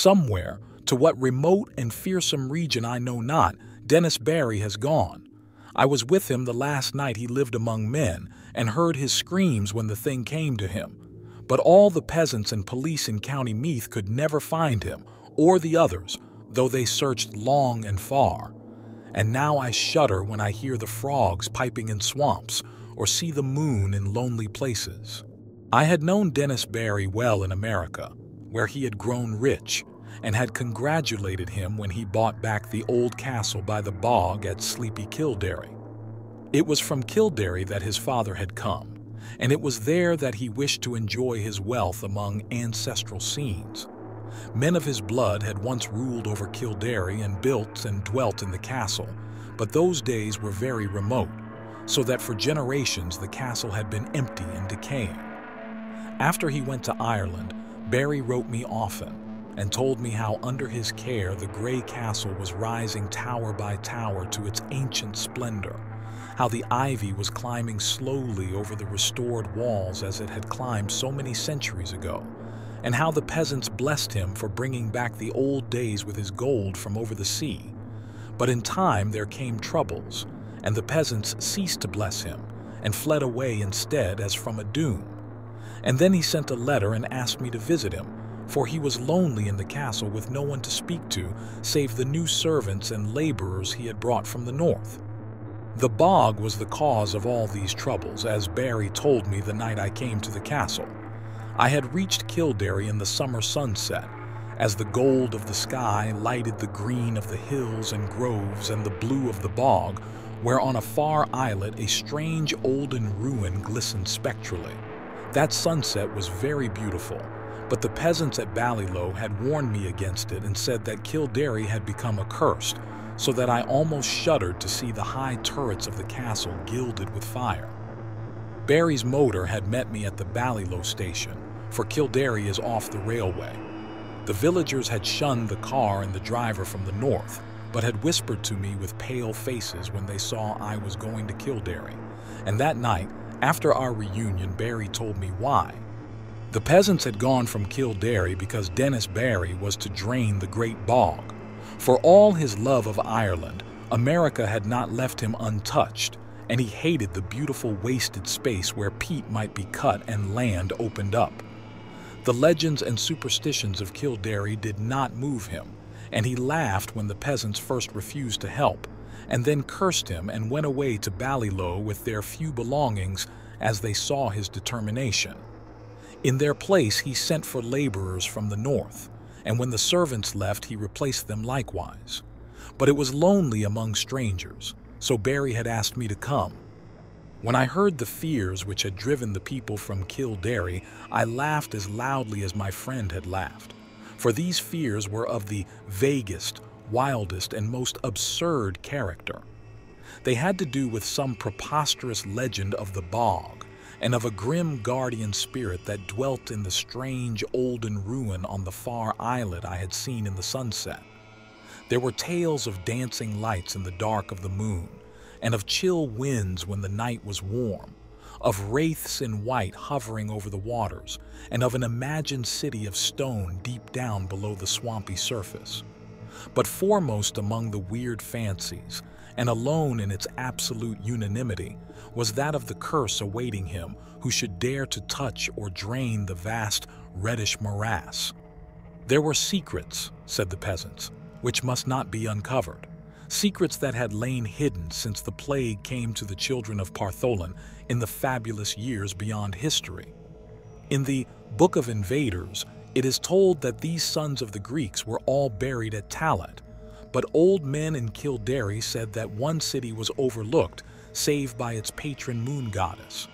Somewhere, to what remote and fearsome region I know not, Dennis Barry has gone. I was with him the last night he lived among men, and heard his screams when the thing came to him. But all the peasants and police in County Meath could never find him, or the others, though they searched long and far. And now I shudder when I hear the frogs piping in swamps, or see the moon in lonely places. I had known Dennis Barry well in America, where he had grown rich, and had congratulated him when he bought back the old castle by the bog at sleepy Kildare. It was from Kildare that his father had come, and it was there that he wished to enjoy his wealth among ancestral scenes. Men of his blood had once ruled over Kildare and built and dwelt in the castle, but those days were very remote, so that for generations the castle had been empty and decaying. After he went to Ireland, Barry wrote me often, and told me how under his care the gray castle was rising tower by tower to its ancient splendor, how the ivy was climbing slowly over the restored walls as it had climbed so many centuries ago, and how the peasants blessed him for bringing back the old days with his gold from over the sea. But in time there came troubles, and the peasants ceased to bless him, and fled away instead as from a doom. And then he sent a letter and asked me to visit him, for he was lonely in the castle with no one to speak to save the new servants and laborers he had brought from the north. The bog was the cause of all these troubles, as Barry told me the night I came to the castle. I had reached Kildare in the summer sunset, as the gold of the sky lighted the green of the hills and groves and the blue of the bog, where on a far islet a strange olden ruin glistened spectrally. That sunset was very beautiful, but the peasants at Ballyloe had warned me against it and said that Kildare had become accursed, so that I almost shuddered to see the high turrets of the castle gilded with fire. Barry's motor had met me at the Ballyloe station, for Kildare is off the railway. The villagers had shunned the car and the driver from the north, but had whispered to me with pale faces when they saw I was going to Kildare, and that night, after our reunion, Barry told me why. The peasants had gone from Kildare because Dennis Barry was to drain the great bog. For all his love of Ireland, America had not left him untouched, and he hated the beautiful wasted space where peat might be cut and land opened up. The legends and superstitions of Kildare did not move him, and he laughed when the peasants first refused to help, and then cursed him and went away to Ballyloe with their few belongings as they saw his determination. In their place he sent for laborers from the north, and when the servants left he replaced them likewise. But it was lonely among strangers, so Barry had asked me to come. When I heard the fears which had driven the people from Kildare, I laughed as loudly as my friend had laughed, for these fears were of the vaguest, wildest, and most absurd character. They had to do with some preposterous legend of the bog, and of a grim guardian spirit that dwelt in the strange olden ruin on the far islet I had seen in the sunset. There were tales of dancing lights in the dark of the moon, and of chill winds when the night was warm, of wraiths in white hovering over the waters, and of an imagined city of stone deep down below the swampy surface. But foremost among the weird fancies, and alone in its absolute unanimity, was that of the curse awaiting him who should dare to touch or drain the vast reddish morass. There were secrets, said the peasants, which must not be uncovered, secrets that had lain hidden since the plague came to the children of Partholon in the fabulous years beyond history. In the Book of Invaders, it is told that these sons of the Greeks were all buried at Tallaght, but old men in Kildare said that one city was overlooked, save by its patron moon goddess,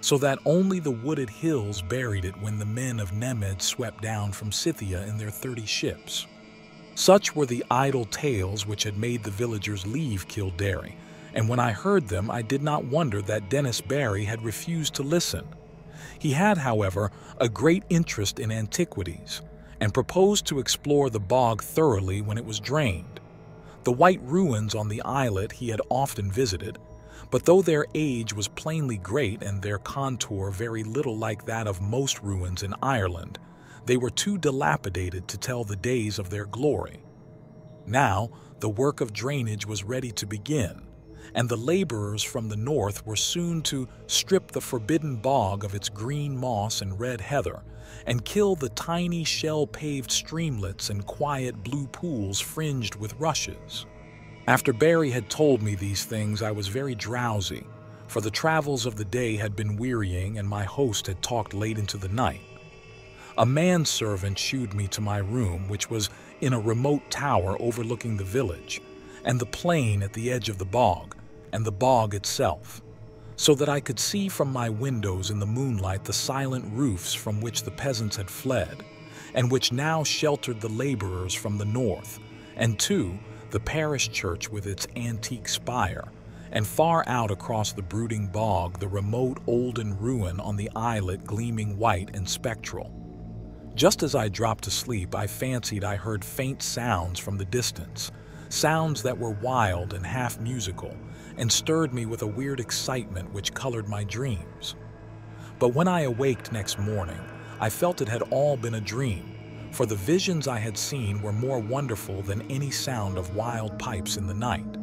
so that only the wooded hills buried it when the men of Nemed swept down from Scythia in their 30 ships. Such were the idle tales which had made the villagers leave Kildare, and when I heard them I did not wonder that Dennis Barry had refused to listen. He had, however, a great interest in antiquities, and proposed to explore the bog thoroughly when it was drained. The white ruins on the islet he had often visited, but though their age was plainly great and their contour very little like that of most ruins in Ireland, They were too dilapidated to tell the days of their glory. Now, the work of drainage was ready to begin, and the laborers from the north were soon to strip the forbidden bog of its green moss and red heather, and kill the tiny shell-paved streamlets and quiet blue pools fringed with rushes. After Barry had told me these things, I was very drowsy, for the travels of the day had been wearying and my host had talked late into the night. A manservant shooed me to my room, which was in a remote tower overlooking the village, and the plain at the edge of the bog, and the bog itself, so that I could see from my windows in the moonlight the silent roofs from which the peasants had fled, and which now sheltered the laborers from the north, and too, the parish church with its antique spire, and far out across the brooding bog the remote olden ruin on the islet gleaming white and spectral. Just as I dropped to sleep, I fancied I heard faint sounds from the distance, sounds that were wild and half musical, and stirred me with a weird excitement which colored my dreams. But when I awaked next morning, I felt it had all been a dream, for the visions I had seen were more wonderful than any sound of wild pipes in the night.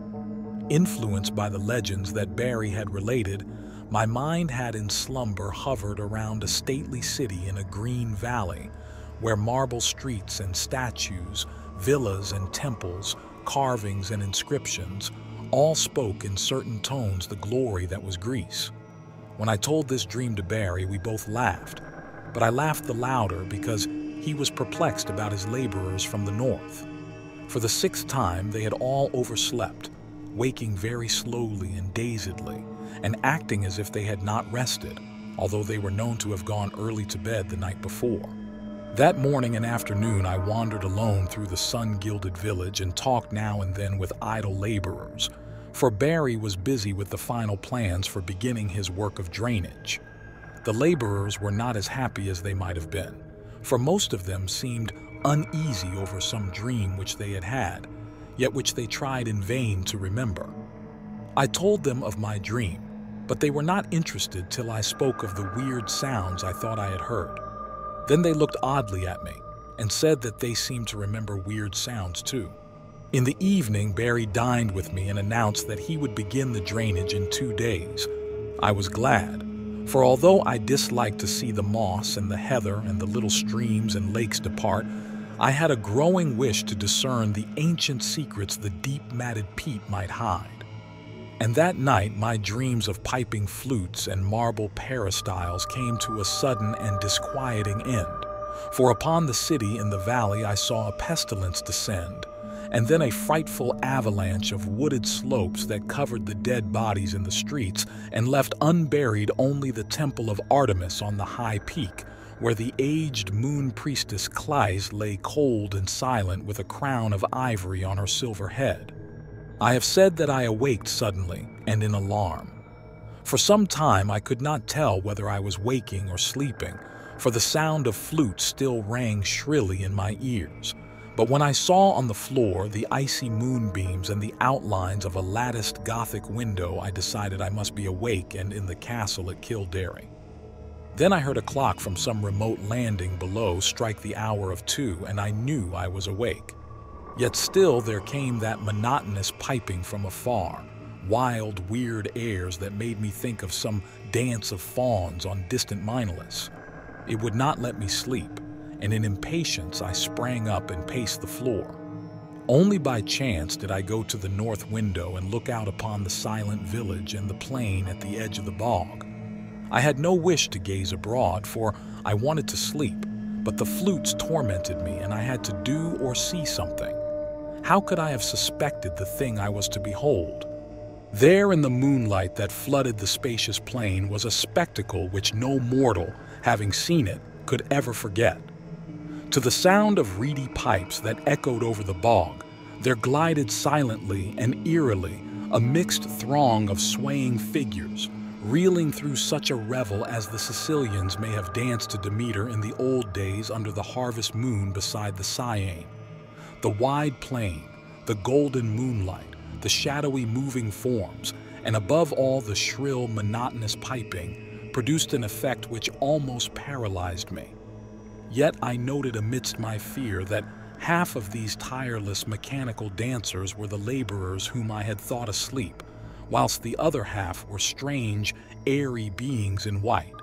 Influenced by the legends that Barry had related, my mind had in slumber hovered around a stately city in a green valley, where marble streets and statues, villas and temples, carvings and inscriptions, all spoke in certain tones the glory that was Greece. When I told this dream to Barry, we both laughed, but I laughed the louder because he was perplexed about his laborers from the north. For the sixth time, they had all overslept, waking very slowly and dazedly, and acting as if they had not rested, although they were known to have gone early to bed the night before. That morning and afternoon I wandered alone through the sun-gilded village and talked now and then with idle laborers, for Barry was busy with the final plans for beginning his work of drainage. The laborers were not as happy as they might have been, for most of them seemed uneasy over some dream which they had had, yet which they tried in vain to remember. I told them of my dream, but they were not interested till I spoke of the weird sounds I thought I had heard. Then they looked oddly at me and said that they seemed to remember weird sounds too. In the evening, Barry dined with me and announced that he would begin the drainage in 2 days. I was glad, for although I disliked to see the moss and the heather and the little streams and lakes depart, I had a growing wish to discern the ancient secrets the deep matted peat might hide. And that night my dreams of piping flutes and marble peristyles came to a sudden and disquieting end, for upon the city in the valley I saw a pestilence descend, and then a frightful avalanche of wooded slopes that covered the dead bodies in the streets and left unburied only the temple of Artemis on the high peak, where the aged moon priestess Clys lay cold and silent with a crown of ivory on her silver head. I have said that I awaked suddenly and in alarm. For some time I could not tell whether I was waking or sleeping, for the sound of flutes still rang shrilly in my ears. But when I saw on the floor the icy moonbeams and the outlines of a latticed Gothic window, I decided I must be awake and in the castle at Kildare. Then I heard a clock from some remote landing below strike the hour of 2, and I knew I was awake. Yet still there came that monotonous piping from afar, wild, weird airs that made me think of some dance of fauns on distant Minnelus. It would not let me sleep, and in impatience I sprang up and paced the floor. Only by chance did I go to the north window and look out upon the silent village and the plain at the edge of the bog. I had no wish to gaze abroad, for I wanted to sleep, but the flutes tormented me and I had to do or see something. How could I have suspected the thing I was to behold? There in the moonlight that flooded the spacious plain was a spectacle which no mortal, having seen it, could ever forget. To the sound of reedy pipes that echoed over the bog, there glided silently and eerily a mixed throng of swaying figures, reeling through such a revel as the Sicilians may have danced to Demeter in the old days under the harvest moon beside the Cyane. The wide plain, the golden moonlight, the shadowy moving forms, and above all the shrill, monotonous piping, produced an effect which almost paralyzed me. Yet I noted amidst my fear that half of these tireless mechanical dancers were the laborers whom I had thought asleep, whilst the other half were strange, airy beings in white,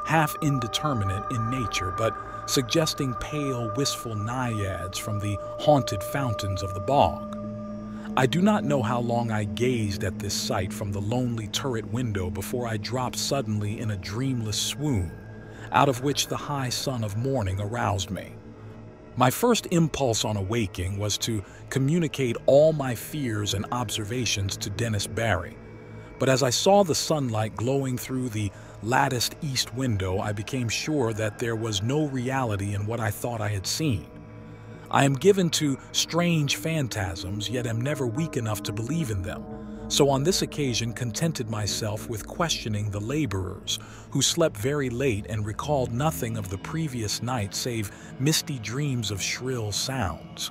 half indeterminate in nature, but suggesting pale, wistful naiads from the haunted fountains of the bog. I do not know how long I gazed at this sight from the lonely turret window before I dropped suddenly in a dreamless swoon, out of which the high sun of morning aroused me. My first impulse on awaking was to communicate all my fears and observations to Dennis Barry, but as I saw the sunlight glowing through the latticed east window, I became sure that there was no reality in what I thought I had seen. I am given to strange phantasms, yet am never weak enough to believe in them, so on this occasion contented myself with questioning the laborers, who slept very late and recalled nothing of the previous night save misty dreams of shrill sounds.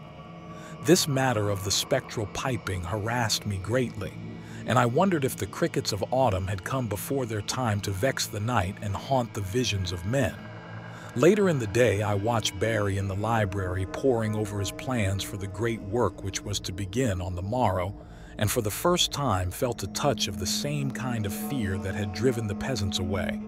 This matter of the spectral piping harassed me greatly, and I wondered if the crickets of autumn had come before their time to vex the night and haunt the visions of men. Later in the day, I watched Barry in the library poring over his plans for the great work which was to begin on the morrow, and for the first time felt a touch of the same kind of fear that had driven the peasants away.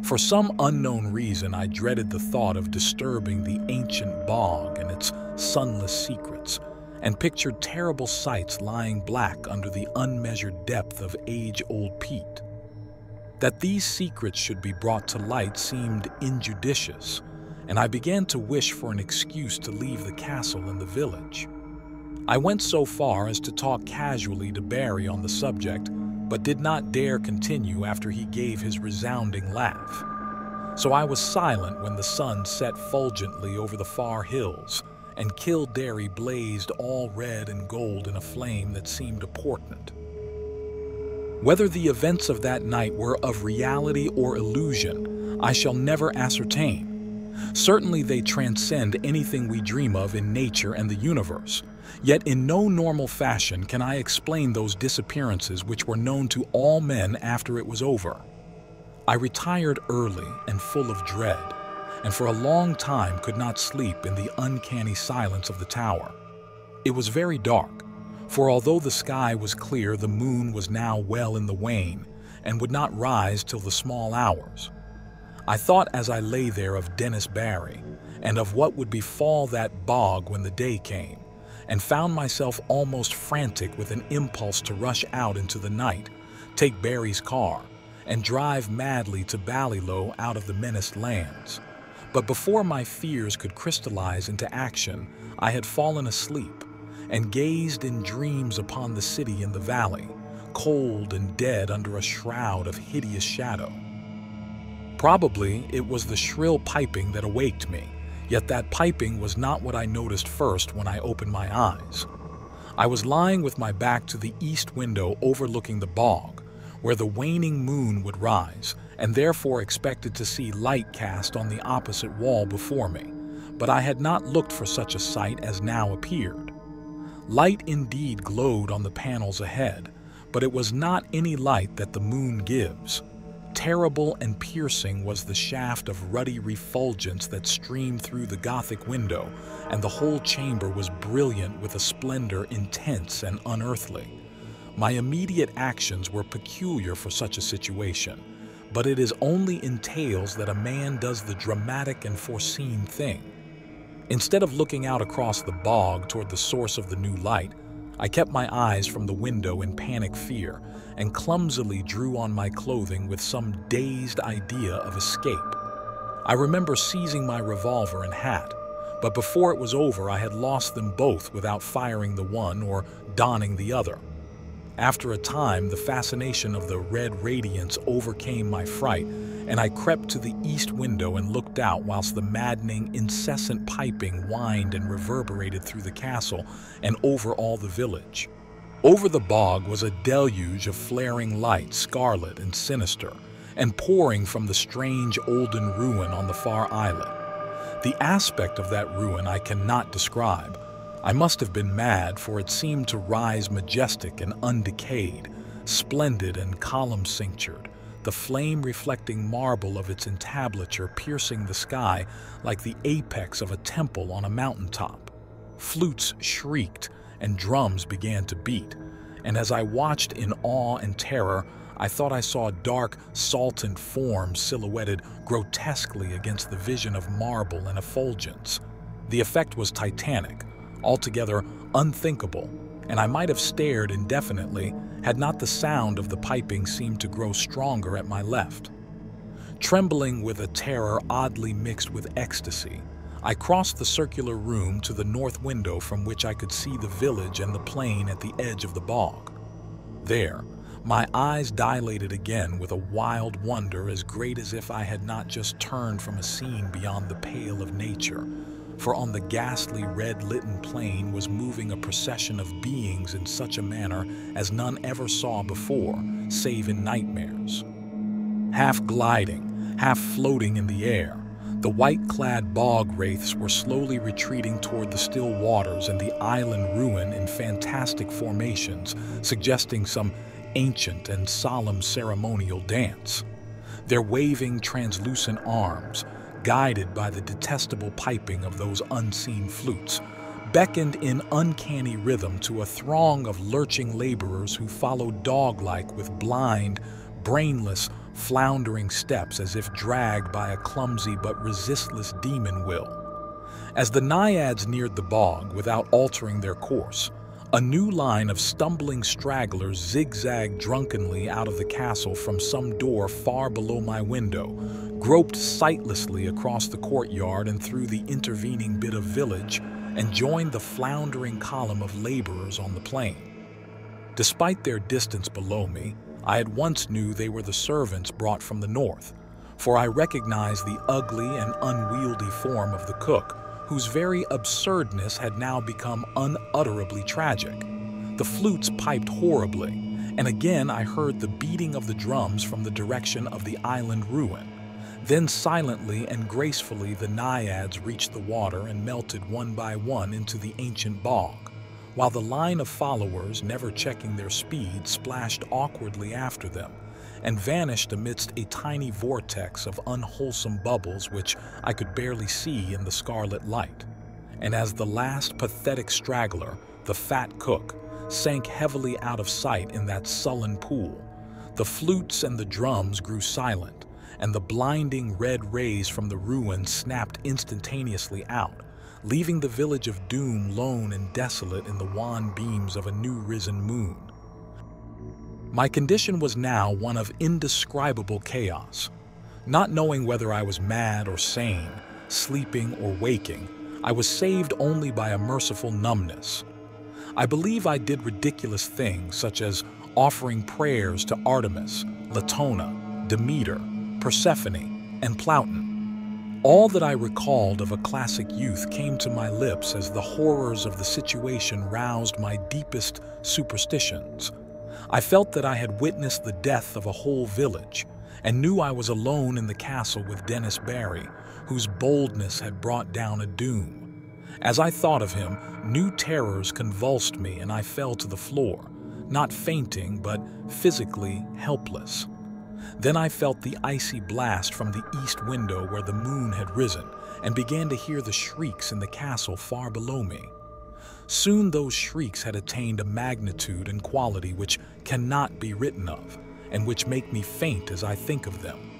For some unknown reason, I dreaded the thought of disturbing the ancient bog and its sunless secrets, and pictured terrible sights lying black under the unmeasured depth of age-old peat. That these secrets should be brought to light seemed injudicious, and I began to wish for an excuse to leave the castle and the village. I went so far as to talk casually to Barry on the subject, but did not dare continue after he gave his resounding laugh. So I was silent when the sun set fulgently over the far hills, and Kildare blazed all red and gold in a flame that seemed a portent. Whether the events of that night were of reality or illusion, I shall never ascertain. Certainly they transcend anything we dream of in nature and the universe, yet in no normal fashion can I explain those disappearances which were known to all men after it was over. I retired early and full of dread, and for a long time could not sleep in the uncanny silence of the tower. It was very dark, for although the sky was clear, the moon was now well in the wane, and would not rise till the small hours. I thought as I lay there of Dennis Barry, and of what would befall that bog when the day came, and found myself almost frantic with an impulse to rush out into the night, take Barry's car, and drive madly to Ballyloe out of the menaced lands. But before my fears could crystallize into action, I had fallen asleep, and gazed in dreams upon the city in the valley, cold and dead under a shroud of hideous shadow. Probably it was the shrill piping that awaked me, yet that piping was not what I noticed first when I opened my eyes. I was lying with my back to the east window overlooking the bog, where the waning moon would rise, and therefore expected to see light cast on the opposite wall before me, but I had not looked for such a sight as now appeared. Light indeed glowed on the panels ahead, but it was not any light that the moon gives. Terrible and piercing was the shaft of ruddy refulgence that streamed through the Gothic window, and the whole chamber was brilliant with a splendor intense and unearthly. My immediate actions were peculiar for such a situation, but it is only in tales that a man does the dramatic and foreseen thing. Instead of looking out across the bog toward the source of the new light, I kept my eyes from the window in panic fear and clumsily drew on my clothing with some dazed idea of escape. I remember seizing my revolver and hat, but before it was over I had lost them both without firing the one or donning the other. After a time, the fascination of the red radiance overcame my fright, and I crept to the east window and looked out whilst the maddening, incessant piping whined and reverberated through the castle and over all the village. Over the bog was a deluge of flaring light, scarlet and sinister, and pouring from the strange olden ruin on the far islet. The aspect of that ruin I cannot describe. I must have been mad, for it seemed to rise majestic and undecayed, splendid and column-cinctured, the flame-reflecting marble of its entablature piercing the sky like the apex of a temple on a mountaintop. Flutes shrieked and drums began to beat, and as I watched in awe and terror, I thought I saw dark, saltant forms silhouetted grotesquely against the vision of marble and effulgence. The effect was titanic, altogether unthinkable, and I might have stared indefinitely had not the sound of the piping seemed to grow stronger at my left. Trembling with a terror oddly mixed with ecstasy, I crossed the circular room to the north window from which I could see the village and the plain at the edge of the bog. There, my eyes dilated again with a wild wonder as great as if I had not just turned from a scene beyond the pale of nature, for on the ghastly red-litten plain was moving a procession of beings in such a manner as none ever saw before, save in nightmares. Half gliding, half floating in the air, the white-clad bog wraiths were slowly retreating toward the still waters and the island ruin in fantastic formations, suggesting some ancient and solemn ceremonial dance. Their waving, translucent arms, guided by the detestable piping of those unseen flutes, beckoned in uncanny rhythm to a throng of lurching laborers who followed dog-like with blind, brainless, floundering steps as if dragged by a clumsy but resistless demon will. As the naiads neared the bog without altering their course, a new line of stumbling stragglers zigzagged drunkenly out of the castle from some door far below my window, groped sightlessly across the courtyard and through the intervening bit of village, and joined the floundering column of laborers on the plain. Despite their distance below me, I at once knew they were the servants brought from the north, for I recognized the ugly and unwieldy form of the cook, whose very absurdness had now become unutterably tragic. The flutes piped horribly, and again I heard the beating of the drums from the direction of the island ruin. Then silently and gracefully the naiads reached the water and melted one by one into the ancient bog, while the line of followers, never checking their speed, splashed awkwardly after them and vanished amidst a tiny vortex of unwholesome bubbles which I could barely see in the scarlet light. And as the last pathetic straggler, the fat cook, sank heavily out of sight in that sullen pool, the flutes and the drums grew silent, and the blinding red rays from the ruins snapped instantaneously out, leaving the village of doom lone and desolate in the wan beams of a new-risen moon. My condition was now one of indescribable chaos. Not knowing whether I was mad or sane, sleeping or waking, I was saved only by a merciful numbness. I believe I did ridiculous things such as offering prayers to Artemis, Latona, Demeter, Persephone, and Ploughton. All that I recalled of a classic youth came to my lips as the horrors of the situation roused my deepest superstitions. I felt that I had witnessed the death of a whole village, and knew I was alone in the castle with Dennis Barry, whose boldness had brought down a doom. As I thought of him, new terrors convulsed me and I fell to the floor, not fainting, but physically helpless. Then I felt the icy blast from the east window where the moon had risen, and began to hear the shrieks in the castle far below me. Soon those shrieks had attained a magnitude and quality which cannot be written of, and which make me faint as I think of them.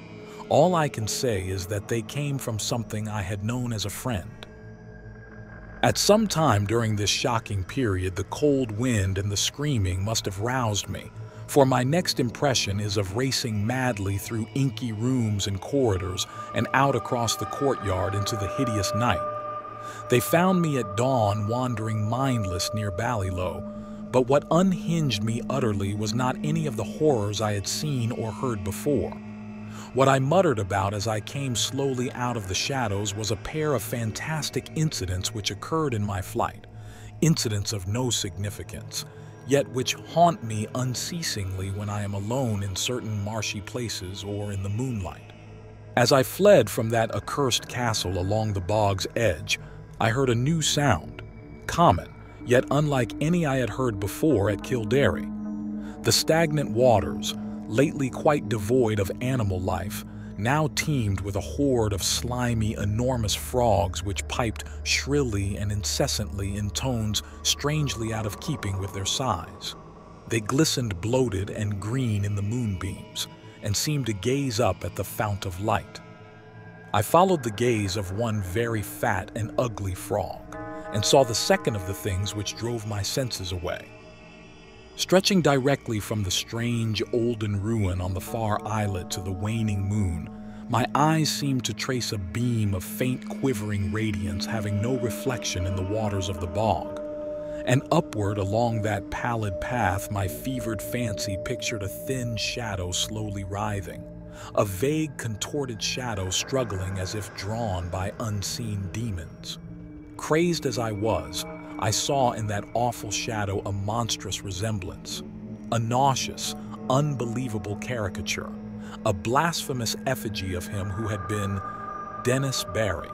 All I can say is that they came from something I had known as a friend. At some time during this shocking period, the cold wind and the screaming must have roused me, for my next impression is of racing madly through inky rooms and corridors and out across the courtyard into the hideous night. They found me at dawn wandering mindless near Ballylow, but what unhinged me utterly was not any of the horrors I had seen or heard before. What I muttered about as I came slowly out of the shadows was a pair of fantastic incidents which occurred in my flight, incidents of no significance, yet which haunt me unceasingly when I am alone in certain marshy places or in the moonlight. As I fled from that accursed castle along the bog's edge, I heard a new sound, common, yet unlike any I had heard before at Kildare. The stagnant waters, lately quite devoid of animal life, now teemed with a horde of slimy, enormous frogs which piped shrilly and incessantly in tones strangely out of keeping with their size. They glistened bloated and green in the moonbeams, and seemed to gaze up at the fount of light. I followed the gaze of one very fat and ugly frog, and saw the second of the things which drove my senses away. Stretching directly from the strange olden ruin on the far islet to the waning moon, my eyes seemed to trace a beam of faint quivering radiance having no reflection in the waters of the bog. And upward along that pallid path my fevered fancy pictured a thin shadow slowly writhing, a vague contorted shadow struggling as if drawn by unseen demons. Crazed as I was, I saw in that awful shadow a monstrous resemblance, a nauseous, unbelievable caricature, a blasphemous effigy of him who had been Dennis Barry.